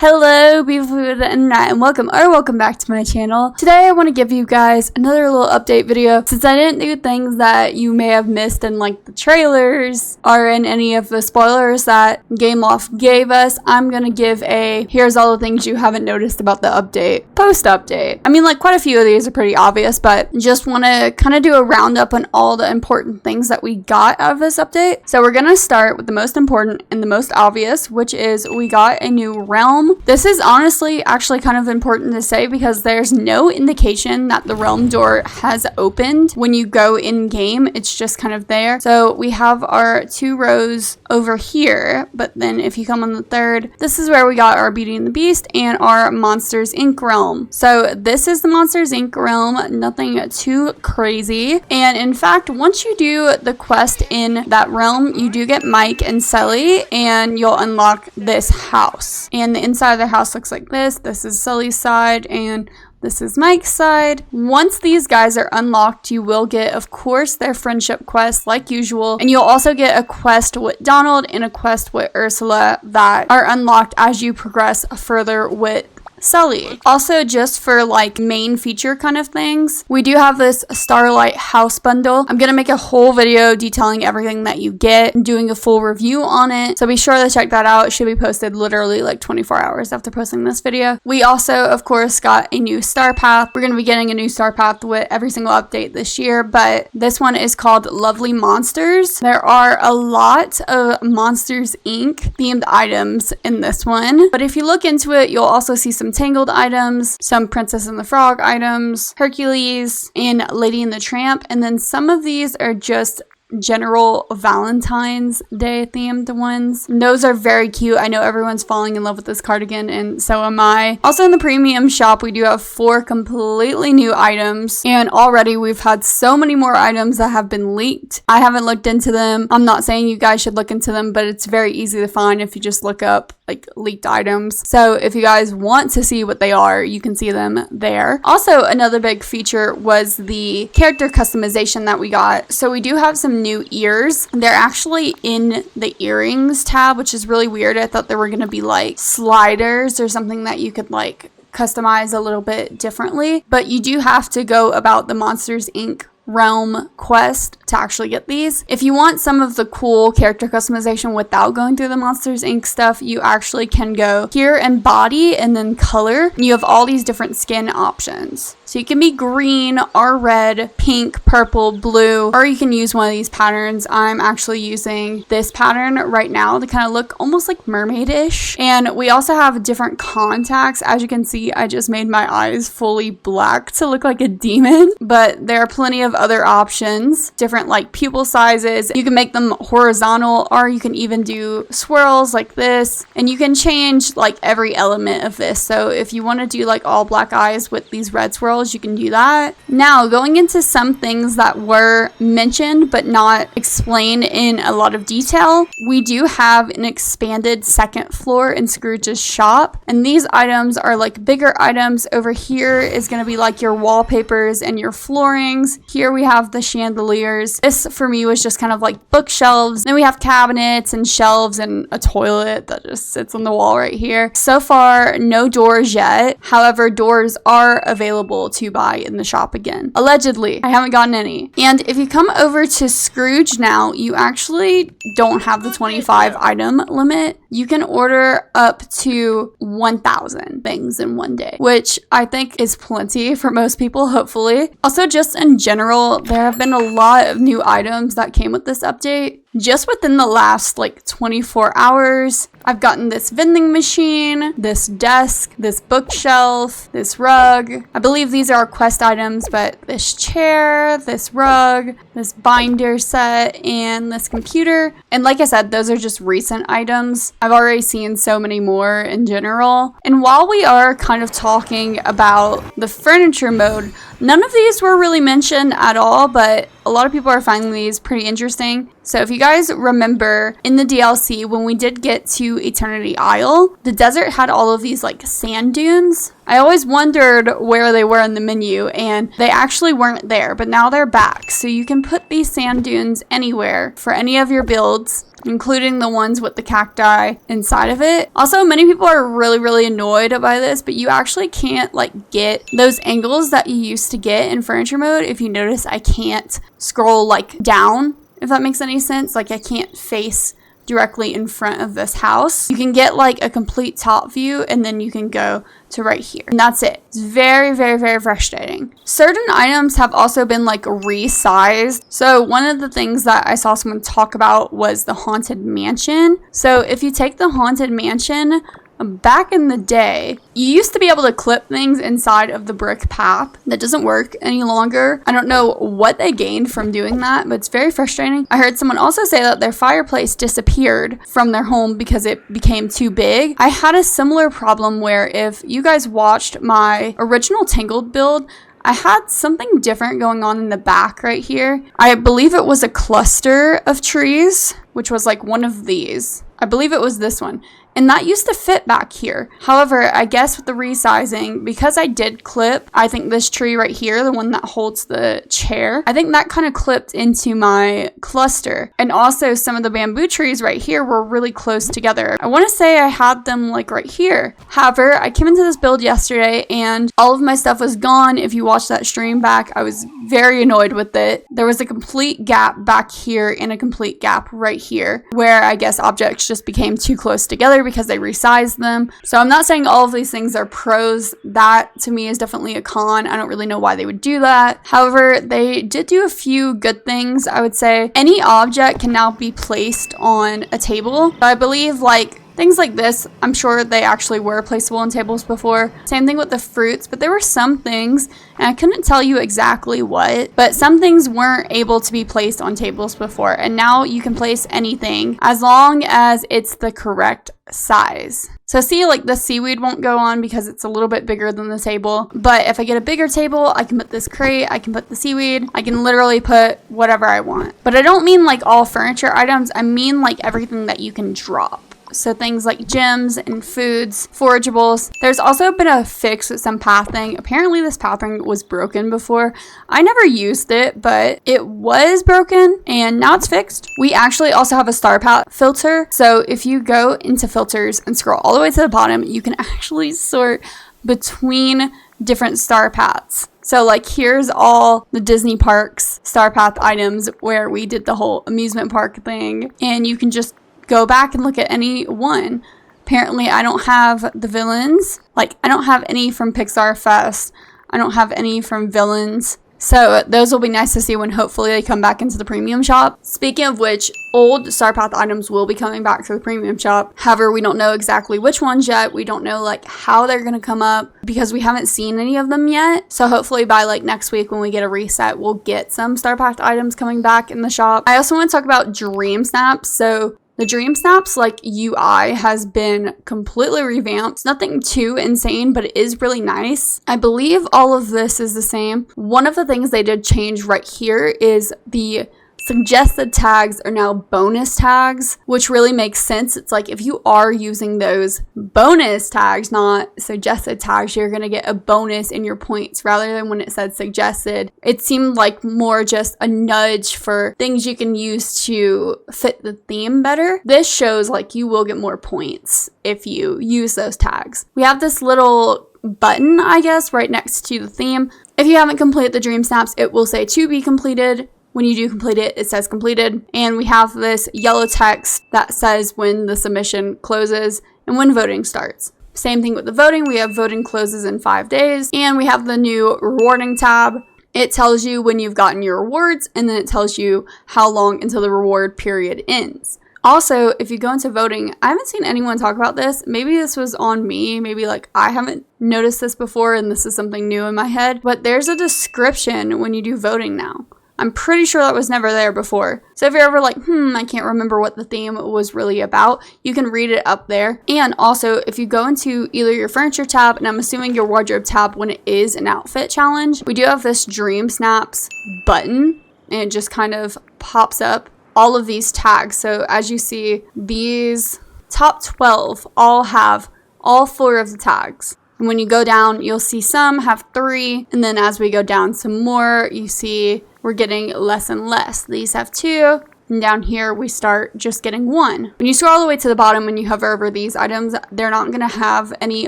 Hello people of the internet and welcome back to my channel. Today I want to give you guys another little update video. Since I didn't do things that you may have missed in like the trailers or in any of the spoilers that gameloft gave us, I'm gonna give a here's all the things you haven't noticed about the update post update. I mean, like, quite a few of these are pretty obvious, but just want to kind of do a roundup on all the important things that we got out of this update. So we're gonna start with the most important and the most obvious, which is we got a new realm. This is honestly actually kind of important to say because there's no indication that the realm door has opened when you go in game. It's just kind of there. So we have our two rows over here, but then if you come on the third, this is where we got our Beauty and the Beast and our Monsters Inc. realm. So this is the Monsters Inc. realm, nothing too crazy. And in fact, once you do the quest in that realm, you do get Mike and Sully and you'll unlock this house. And the inside of the house looks like this. This is Sully's side and this is Mike's side. Once these guys are unlocked, you will get, of course, their friendship quest like usual. And you'll also get a quest with Donald and a quest with Ursula that are unlocked as you progress further with Sully. Also, just for like main feature kind of things, we do have this Starlight house bundle. I'm gonna make a whole video detailing everything that you get and doing a full review on it, so be sure to check that out. It should be posted literally like 24 hours after posting this video. We also, of course, got a new star path. We're gonna be getting a new star path with every single update this year, but this one is called Lovely Monsters. There are a lot of Monsters Inc. themed items in this one, but if you look into it, you'll also see some Tangled items, some Princess and the Frog items, Hercules, and Lady and the Tramp, and then some of these are just general Valentine's Day themed ones. And those are very cute. I know everyone's falling in love with this cardigan, and so am I. Also, in the premium shop, we do have 4 completely new items, and already we've had so many more items that have been leaked. I haven't looked into them. I'm not saying you guys should look into them, but it's very easy to find if you just look up like leaked items. So if you guys want to see what they are, you can see them there. Also, another big feature was the character customization that we got. So we do have some new ears. They're actually in the earrings tab, which is really weird. I thought there were going to be like sliders or something that you could like customize a little bit differently, but you do have to go about the Monsters Inc. realm quest to actually get these. If you want some of the cool character customization without going through the Monsters Inc. stuff, you actually can go here and body and then color. You have all these different skin options. So you can be green or red, pink, purple, blue, or you can use one of these patterns. I'm actually using this pattern right now to kind of look almost like mermaid-ish. And we also have different contacts. As you can see, I just made my eyes fully black to look like a demon, but there are plenty of other options, different like pupil sizes. You can make them horizontal, or you can even do swirls like this, and you can change like every element of this. So if you want to do like all black eyes with these red swirls, you can do that. Now, going into some things that were mentioned but not explained in a lot of detail, we do have an expanded second floor in Scrooge's shop, and these items are like bigger items. Over here is going to be like your wallpapers and your floorings. Here we have the chandeliers. This for me was just kind of like bookshelves. Then we have cabinets and shelves and a toilet that just sits on the wall right here. So far, no doors yet. However, doors are available to buy in the shop again. Allegedly, I haven't gotten any. And if you come over to Scrooge now, you actually don't have the 25 item limit. You can order up to 1,000 things in one day, which I think is plenty for most people, hopefully. Also, just in general, there have been a lot of new items that came with this update. Just within the last like 24 hours, I've gotten this vending machine, this desk, this bookshelf, this rug. I believe these are quest items, but this chair, this rug, this binder set, and this computer. And like I said, those are just recent items. I've already seen so many more in general. And while we are kind of talking about the furniture mode, none of these were really mentioned at all, but a lot of people are finding these pretty interesting. So if you guys remember in the DLC, when we did get to Eternity Isle, the desert had all of these like sand dunes. I always wondered where they were in the menu, and they actually weren't there, but now they're back. So you can put these sand dunes anywhere for any of your builds, including the ones with the cacti inside of it. Also, many people are really annoyed by this, but you actually can't like get those angles that you used to get in furniture mode. If you notice, I can't scroll like down, if that makes any sense. Like I can't face directly in front of this house. You can get like a complete top view, and then you can go to right here, and that's it. It's very frustrating. Certain items have also been like resized. So one of the things that I saw someone talk about was the haunted mansion. So if you take the haunted mansion, back in the day, you used to be able to clip things inside of the brick path. That doesn't work any longer. I don't know what they gained from doing that, but it's very frustrating. I heard someone also say that their fireplace disappeared from their home because it became too big. I had a similar problem where if you guys watched my original Tangled build, I had something different going on in the back right here. I believe it was a cluster of trees, which was like one of these. I believe it was this one. And that used to fit back here. However, I guess with the resizing, because I did clip, I think this tree right here, the one that holds the chair, I think that kind of clipped into my cluster. And also some of the bamboo trees right here were really close together. I want to say I had them like right here. However, I came into this build yesterday and all of my stuff was gone. If you watch that stream back, I was very annoyed with it. There was a complete gap back here and a complete gap right here where I guess objects just became too close together because they resized them. So I'm not saying all of these things are pros. That to me is definitely a con. I don't really know why they would do that. However, they did do a few good things. I would say any object can now be placed on a table. I believe like things like this, I'm sure they actually were placeable on tables before. Same thing with the fruits, but there were some things, and I couldn't tell you exactly what, but some things weren't able to be placed on tables before, and now you can place anything as long as it's the correct size. So see, like the seaweed won't go on because it's a little bit bigger than the table, but if I get a bigger table, I can put this crate, I can put the seaweed, I can literally put whatever I want. But I don't mean like all furniture items, I mean like everything that you can drop. So things like gems and foods, forageables. There's also been a fix with some pathing. Apparently this pathing was broken before. I never used it, but it was broken and now it's fixed. We actually also have a star path filter. So if you go into filters and scroll all the way to the bottom, you can actually sort between different star paths. So like here's all the Disney parks star path items where we did the whole amusement park thing, and you can just go back and look at any one. Apparently I don't have the villains. Like I don't have any from Pixar Fest. I don't have any from Villains. So those will be nice to see when hopefully they come back into the premium shop. Speaking of which, old Star Path items will be coming back to the premium shop. However, we don't know exactly which ones yet. We don't know like how they're going to come up because we haven't seen any of them yet. So hopefully by like next week when we get a reset, we'll get some Star Path items coming back in the shop. I also want to talk about Dream Snaps. So the Dream Snaps like UI has been completely revamped. It's nothing too insane, but it is really nice. I believe all of this is the same. One of the things they did change right here is the suggested tags are now bonus tags, which really makes sense. It's like if you are using those bonus tags, not suggested tags, you're going to get a bonus in your points rather than when it said suggested. It seemed like more just a nudge for things you can use to fit the theme better. This shows like you will get more points if you use those tags. We have this little button, I guess, right next to the theme. If you haven't completed the Dream Snaps, it will say to be completed. When you do complete it, it says completed. And we have this yellow text that says when the submission closes and when voting starts. Same thing with the voting. We have voting closes in 5 days. And we have the new rewarding tab. It tells you when you've gotten your rewards, and then it tells you how long until the reward period ends. Also, if you go into voting, I haven't seen anyone talk about this. Maybe this was on me. Maybe like I haven't noticed this before and this is something new in my head. But there's a description when you do voting now. I'm pretty sure that was never there before. So if you're ever like, I can't remember what the theme was really about, you can read it up there. And also, if you go into either your furniture tab, and I'm assuming your wardrobe tab when it is an outfit challenge, we do have this Dream Snaps button. and it just kind of pops up all of these tags. So as you see, these top 12 all have all 4 of the tags. And when you go down, you'll see some have 3, and then as we go down some more, you see we're getting less and less. These have 2, and down here we start just getting 1. When you scroll all the way to the bottom, when you hover over these items, they're not going to have any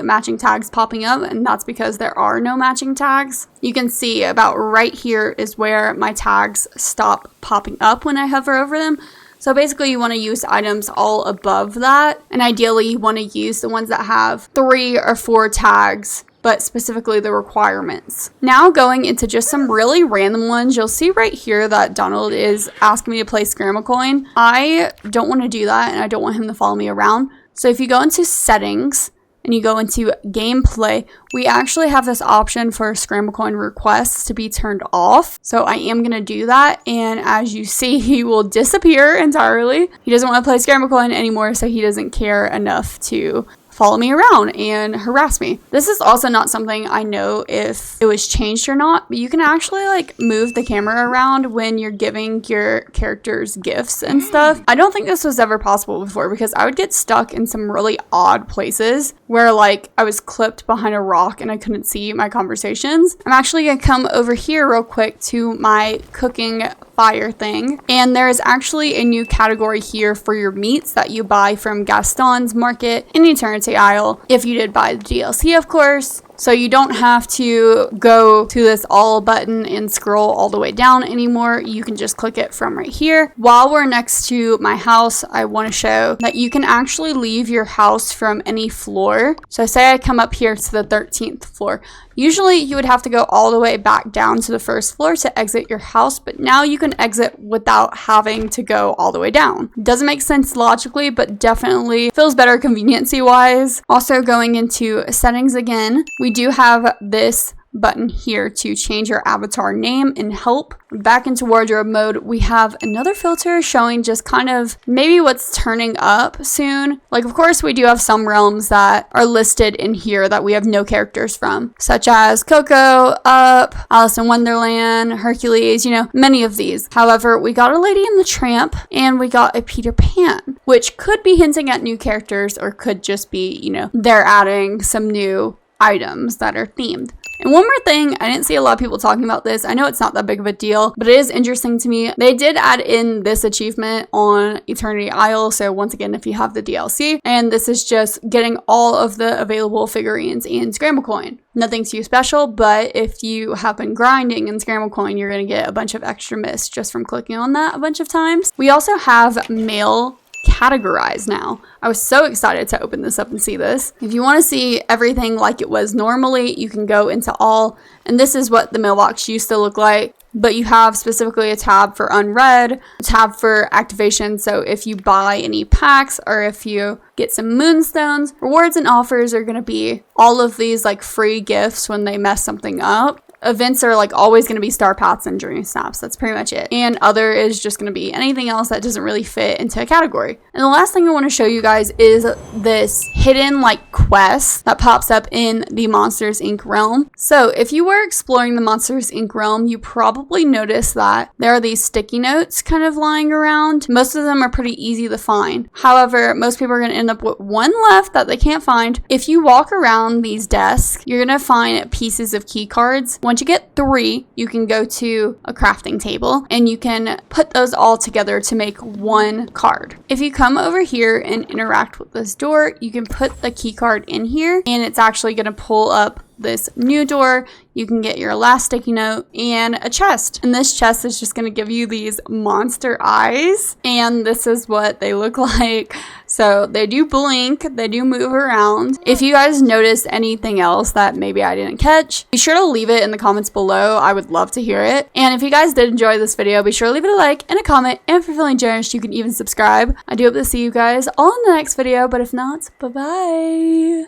matching tags popping up, and that's because there are no matching tags. You can see about right here is where my tags stop popping up when I hover over them. So basically you want to use items all above that, and ideally you want to use the ones that have 3 or 4 tags, but specifically the requirements. Now going into just some really random ones, you'll see right here that Donald is asking me to play 𝙨𝙤𝙘𝙞𝙀𝙀. I don't want to do that, and I don't want him to follow me around. So if you go into settings, and you go into gameplay, we actually have this option for 𝙨𝙤𝙘𝙀𝙀 requests to be turned off. So I am going to do that, and as you see, he will disappear entirely. He doesn't want to play 𝙨𝙤𝙀𝙀𝙀 anymore, so he doesn't care enough to follow me around and harass me. This is also not something I know if it was changed or not, but you can actually like move the camera around when you're giving your characters gifts and stuff. I don't think this was ever possible before because I would get stuck in some really odd places where like I was clipped behind a rock and I couldn't see my conversations. I'm actually gonna come over here real quick to my cooking fire thing, and there is actually a new category here for your meats that you buy from Gaston's Market in Eternity Isle, if you did buy the DLC, of course. So you don't have to go to this all button and scroll all the way down anymore. You can just click it from right here. While we're next to my house, I want to show that you can actually leave your house from any floor. So say I come up here to the 13th floor. Usually you would have to go all the way back down to the first floor to exit your house, but now you can exit without having to go all the way down. Doesn't make sense logically, but definitely feels better conveniency wise. Also going into settings again, we do have this button here to change your avatar name and help. Back into wardrobe mode, we have another filter showing just kind of maybe what's turning up soon. Like, of course, we do have some realms that are listed in here that we have no characters from, such as Coco, Up, Alice in Wonderland, Hercules, you know, many of these. However, we got a Lady and the Tramp and we got a Peter Pan, which could be hinting at new characters or could just be, you know, they're adding some new items that are themed. And one more thing, I didn't see a lot of people talking about this. I know it's not that big of a deal, but it is interesting to me. They did add in this achievement on Eternity Isle. So once again, if you have the DLC, and this is just getting all of the available figurines in 𝙨𝙤𝙘𝙀𝙀. Nothing too special, but if you have been grinding in 𝙨𝙤𝙀𝙀𝙀, you're going to get a bunch of extra myths just from clicking on that a bunch of times. We also have mail categorized now. I was so excited to open this up and see this. If you want to see everything like it was normally, you can go into all, and this is what the mailbox used to look like, but you have specifically a tab for unread, a tab for activation. So if you buy any packs or if you get some moonstones, rewards and offers are going to be all of these like free gifts when they mess something up. Events are like always going to be star paths and dream snaps. That's pretty much it. And other is just going to be anything else that doesn't really fit into a category. And the last thing I want to show you guys is this hidden like quest that pops up in the Monsters Inc. realm. So if you were exploring the Monsters Inc. realm, you probably noticed that there are these sticky notes kind of lying around. Most of them are pretty easy to find. However, most people are going to end up with one left that they can't find. If you walk around these desks, you're going to find pieces of key cards. Once you get 3, you can go to a crafting table and you can put those all together to make one card. If you come over here and interact with this door, you can put the key card in here and it's actually going to pull up this new door. You can get your last sticky note and a chest. And this chest is just going to give you these monster eyes. And this is what they look like. So they do blink, they do move around. If you guys noticed anything else that maybe I didn't catch, be sure to leave it in the comments below. I would love to hear it. And if you guys did enjoy this video, be sure to leave it a like and a comment. And if you're feeling generous, you can even subscribe. I do hope to see you guys all in the next video. But if not, bye-bye.